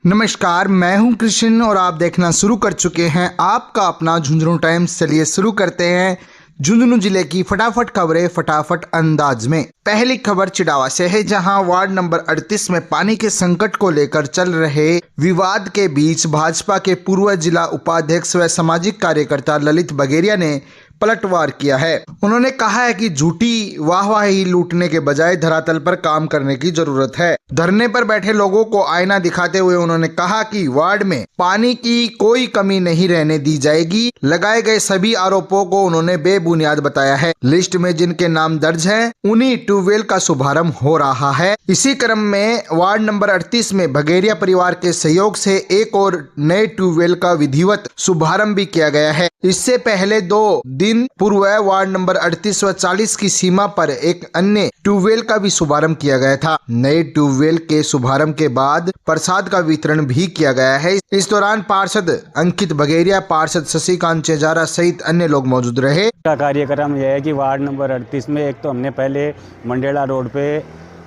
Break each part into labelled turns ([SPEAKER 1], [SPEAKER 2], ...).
[SPEAKER 1] नमस्कार, मैं हूं कृष्ण और आप देखना शुरू कर चुके हैं आपका अपना झुंझुनू टाइम्स। चलिए शुरू करते हैं झुंझुनू जिले की फटाफट खबरें फटाफट अंदाज में। पहली खबर चिड़ावा से है, जहां वार्ड नंबर 38 में पानी के संकट को लेकर चल रहे विवाद के बीच भाजपा के पूर्व जिला उपाध्यक्ष व सामाजिक कार्यकर्ता ललित बगेरिया ने पलटवार किया है। उन्होंने कहा है कि झूठी वाहवाही लूटने के बजाय धरातल पर काम करने की जरूरत है। धरने पर बैठे लोगों को आईना दिखाते हुए उन्होंने कहा कि वार्ड में पानी की कोई कमी नहीं रहने दी जाएगी। लगाए गए सभी आरोपों को उन्होंने बेबुनियाद बताया है। लिस्ट में जिनके नाम दर्ज है उन्हीं ट्यूबवेल का शुभारंभ हो रहा है। इसी क्रम में वार्ड नंबर 38 में बगेरिया परिवार के सहयोग से एक और नए ट्यूबवेल का विधिवत शुभारंभ भी किया गया है। इससे पहले 2 दिन पूर्व वार्ड नंबर 38 व 40 की सीमा पर एक अन्य ट्यूबवेल का भी शुभारंभ किया गया था। नए ट्यूबवेल के शुभारंभ के बाद प्रसाद का वितरण भी किया गया है। इस दौरान पार्षद अंकित बगेरिया, पार्षद शशिकांत चेजारा सहित अन्य लोग मौजूद रहे।
[SPEAKER 2] कार्यक्रम यह है कि वार्ड नंबर 38 में एक तो हमने पहले मंडेला रोड पे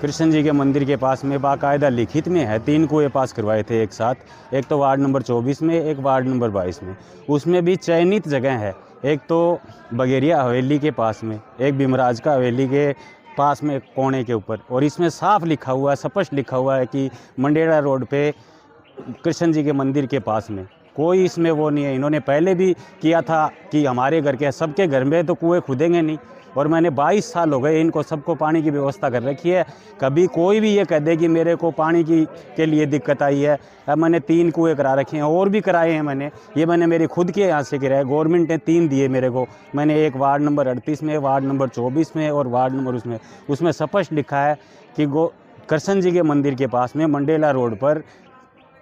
[SPEAKER 2] कृष्ण जी के मंदिर के पास में बाकायदा लिखित में है 3 कुएं पास करवाए थे एक साथ। एक तो वार्ड नंबर 24 में, एक वार्ड नंबर 22 में। उसमें भी चयनित जगह है, एक तो बगेरिया हवेली के पास में, एक भीमराज का हवेली के पास में कोने के ऊपर। और इसमें साफ लिखा हुआ है, स्पष्ट लिखा हुआ है कि मंडेला रोड पे कृष्ण जी के मंदिर के पास में। कोई इसमें वो नहीं है। इन्होंने पहले भी किया था कि हमारे घर के सबके घर में तो कुएं खुदेंगे नहीं, और मैंने 22 साल हो गए इनको सबको पानी की व्यवस्था कर रखी है। कभी कोई भी ये कह दे कि मेरे को पानी के लिए दिक्कत आई है। अब मैंने 3 कुएं करा रखे हैं, और भी कराए हैं मैंने मेरे खुद के यहाँ से कराए। गवर्नमेंट ने 3 दिए मेरे को। मैंने एक वार्ड नंबर 38 में, वार्ड नंबर 24 में और वार्ड नंबर उसमें स्पष्ट लिखा है कि कृष्ण जी के मंदिर के पास में मंडेला रोड पर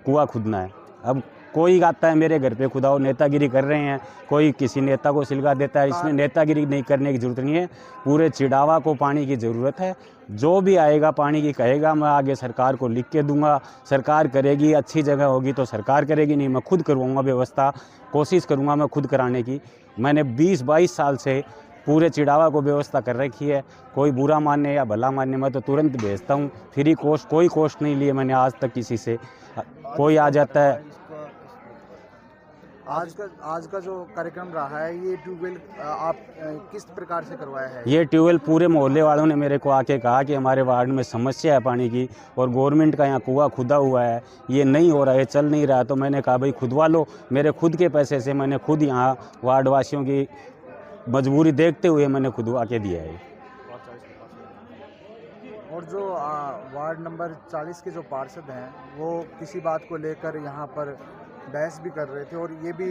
[SPEAKER 2] कुआं खुदना है। अब कोई आता है मेरे घर पे खुदाओ, नेतागिरी कर रहे हैं, कोई किसी नेता को सिलगा देता है। इसमें नेतागिरी नहीं करने की ज़रूरत नहीं है। पूरे चिड़ावा को पानी की ज़रूरत है। जो भी आएगा पानी की कहेगा, मैं आगे सरकार को लिख के दूंगा। सरकार करेगी, अच्छी जगह होगी तो सरकार करेगी, नहीं मैं खुद करवाऊँगा व्यवस्था। कोशिश करूँगा मैं खुद कराने की। मैंने 20-22 साल से पूरे चिड़ावा को व्यवस्था कर रखी है। कोई बुरा मानने या भला मानने, मैं तो तुरंत भेजता हूँ। फ्री कॉस्ट कोई कॉस्ट नहीं लिए मैंने आज तक किसी से। कोई आ जाता है।
[SPEAKER 3] आज का जो कार्यक्रम रहा है, ये ट्यूबवेल आप किस प्रकार से करवाया है?
[SPEAKER 2] ये ट्यूबवेल पूरे मोहल्ले वालों ने मेरे को आके कहा कि हमारे वार्ड में समस्या है पानी की, और गवर्नमेंट का यहाँ कुआं खुदा हुआ है, ये नहीं हो रहा है, चल नहीं रहा। तो मैंने कहा भाई खुदवा लो। मेरे खुद के पैसे से मैंने खुद यहाँ वार्ड वासियों की मजबूरी देखते हुए मैंने खुदवा के दिया है।
[SPEAKER 3] और जो वार्ड नंबर 40 के जो पार्षद हैं, वो किसी बात को लेकर यहाँ पर बहस भी कर रहे थे, और ये भी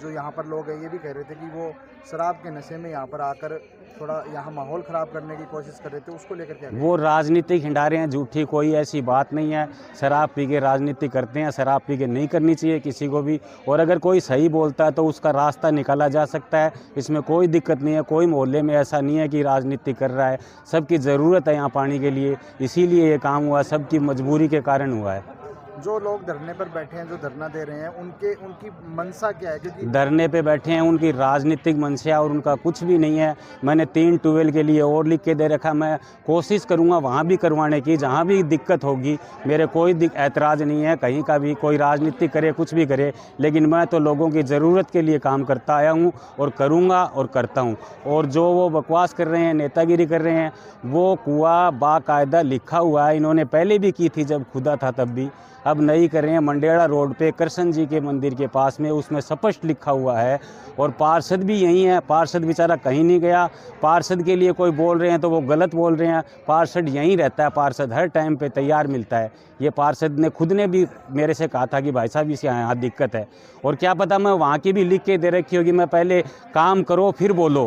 [SPEAKER 3] जो यहाँ पर लोग हैं ये भी कह रहे थे कि वो शराब के नशे में यहाँ पर आकर थोड़ा यहाँ माहौल ख़राब करने की कोशिश कर रहे थे। उसको लेकर क्या?
[SPEAKER 2] वो राजनीति खिंडा रहे हैं, झूठी कोई ऐसी बात नहीं है। शराब पी के राजनीति करते हैं, शराब पी के नहीं करनी चाहिए किसी को भी। और अगर कोई सही बोलता है तो उसका रास्ता निकाला जा सकता है, इसमें कोई दिक्कत नहीं है। कोई मोहल्ले में ऐसा नहीं है कि राजनीति कर रहा है। सबकी ज़रूरत है यहाँ पानी के लिए, इसीलिए ये काम हुआ, सबकी मजबूरी के कारण हुआ है।
[SPEAKER 3] जो लोग धरने पर बैठे हैं, जो धरना दे रहे हैं, उनकी मंशा क्या है? क्योंकि
[SPEAKER 2] धरने पे बैठे हैं, उनकी राजनीतिक मंशा और उनका कुछ भी नहीं है। मैंने 3 ट्यूबवेल के लिए और लिख के दे रखा। मैं कोशिश करूंगा वहाँ भी करवाने की, जहाँ भी दिक्कत होगी। मेरे कोई ऐतराज़ नहीं है कहीं का भी, कोई राजनीति करे कुछ भी करे, लेकिन मैं तो लोगों की ज़रूरत के लिए काम करता आया हूँ और करूँगा और करता हूँ। और जो वो बकवास कर रहे हैं, नेतागिरी कर रहे हैं, वो कुआं बाकायदा लिखा हुआ है। इन्होंने पहले भी की थी जब खुदा था तब भी, अब नहीं कर रहे हैं। मंडेला रोड पे कृष्ण जी के मंदिर के पास में, उसमें स्पष्ट लिखा हुआ है। और पार्षद भी यही है। पार्षद बेचारा कहीं नहीं गया। पार्षद के लिए कोई बोल रहे हैं तो वो गलत बोल रहे हैं। पार्षद यहीं रहता है, पार्षद हर टाइम पे तैयार मिलता है। ये पार्षद ने खुद ने भी मेरे से कहा था कि भाई साहब इसे यहाँ दिक्कत है। और क्या पता मैं वहाँ की भी लिख के दे रखी होगी। मैं पहले काम करो फिर बोलो,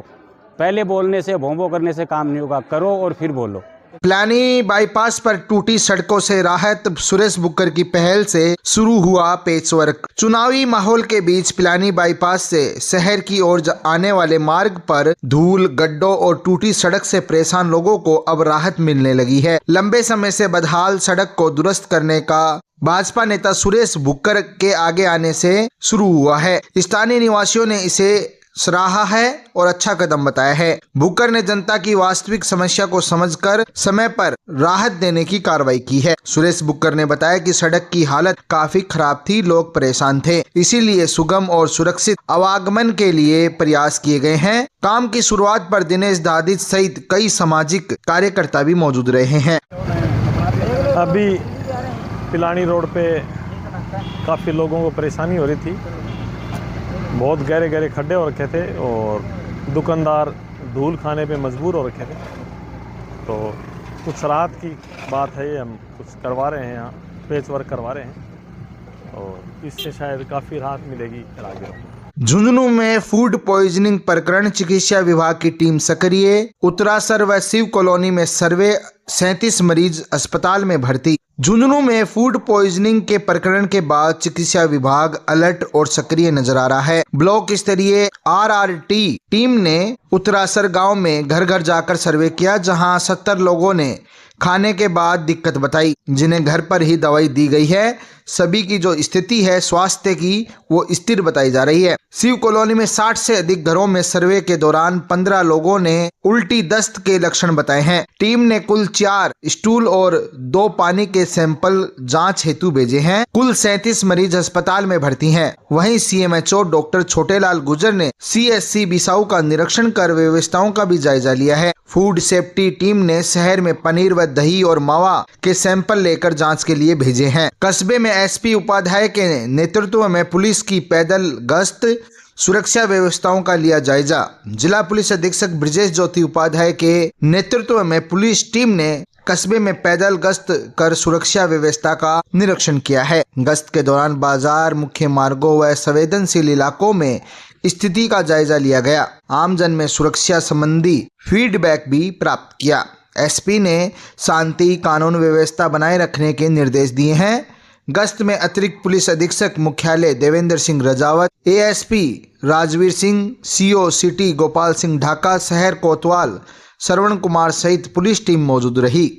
[SPEAKER 2] पहले बोलने से भोंबो करने से काम नहीं होगा। करो और फिर बोलो।
[SPEAKER 1] पिलानी बाईपास पर टूटी सड़कों से राहत, सुरेश बुक्कर की पहल से शुरू हुआ पेचवर्क। चुनावी माहौल के बीच पिलानी बाईपास से शहर की ओर आने वाले मार्ग पर धूल, गड्ढों और टूटी सड़क से परेशान लोगों को अब राहत मिलने लगी है। लंबे समय से बदहाल सड़क को दुरुस्त करने का भाजपा नेता सुरेश बुक्कर के आगे आने से शुरू हुआ है। स्थानीय निवासियों ने इसे सराहा है और अच्छा कदम बताया है। बुकर ने जनता की वास्तविक समस्या को समझकर समय पर राहत देने की कार्रवाई की है। सुरेश बुकर ने बताया कि सड़क की हालत काफी खराब थी, लोग परेशान थे, इसीलिए सुगम और सुरक्षित आवागमन के लिए प्रयास किए गए हैं। काम की शुरुआत पर दिनेश दादिज सहित कई सामाजिक कार्यकर्ता भी मौजूद रहे हैं।
[SPEAKER 4] अभी पिलानी रोड पे काफ़ी लोगों को परेशानी हो रही थी, बहुत गहरे गहरे खड्डे हो रखे थे और दुकानदार धूल खाने पे मजबूर हो रखे थे। तो कुछ राहत की बात है, ये हम कुछ करवा रहे हैं, यहाँ पेच वर्क करवा रहे हैं और इससे शायद काफ़ी राहत मिलेगी आगे।
[SPEAKER 1] झुंझुनू में फूड पॉइजनिंग प्रकरण, चिकित्सा विभाग की टीम सक्रिय। उत्तरासर व शिव कॉलोनी में सर्वे, 37 मरीज अस्पताल में भर्ती। झुंझुनू में फूड पॉइजनिंग के प्रकरण के बाद चिकित्सा विभाग अलर्ट और सक्रिय नजर आ रहा है। ब्लॉक स्तरीय RRT टीम ने उत्तरासर गांव में घर घर जाकर सर्वे किया, जहां 70 लोगों ने खाने के बाद दिक्कत बताई, जिन्हें घर पर ही दवाई दी गई है। सभी की जो स्थिति है स्वास्थ्य की, वो स्थिर बताई जा रही है। शिव कॉलोनी में 60 से अधिक घरों में सर्वे के दौरान 15 लोगों ने उल्टी दस्त के लक्षण बताए हैं। टीम ने कुल 4 स्टूल और 2 पानी के सैंपल जांच हेतु भेजे हैं। कुल 37 मरीज अस्पताल में भर्ती हैं। वहीं CMHO डॉक्टर छोटेलाल गुर्जर ने CSC बिसाऊ का निरीक्षण कर व्यवस्थाओं का भी जायजा लिया है। फूड सेफ्टी टीम ने शहर में पनीर व दही और मावा के सैंपल लेकर जांच के लिए भेजे हैं। कस्बे में SP उपाध्याय के नेतृत्व में पुलिस की पैदल गश्त, सुरक्षा व्यवस्थाओं का लिया जायजा। जिला पुलिस अधीक्षक ब्रजेश ज्योति उपाध्याय के नेतृत्व में पुलिस टीम ने कस्बे में पैदल गश्त कर सुरक्षा व्यवस्था का निरीक्षण किया है। गश्त के दौरान बाजार, मुख्य मार्गों व संवेदनशील इलाकों में स्थिति का जायजा लिया गया। आमजन में सुरक्षा संबंधी फीडबैक भी प्राप्त किया। SP ने शांति कानून व्यवस्था बनाए रखने के निर्देश दिए हैं। गश्त में अतिरिक्त पुलिस अधीक्षक मुख्यालय Devendra Singh Rajawat, ASP Rajveer Singh, CO city Gopal Singh Dhaka, शहर कोतवाल श्रवण कुमार सहित पुलिस टीम मौजूद रही।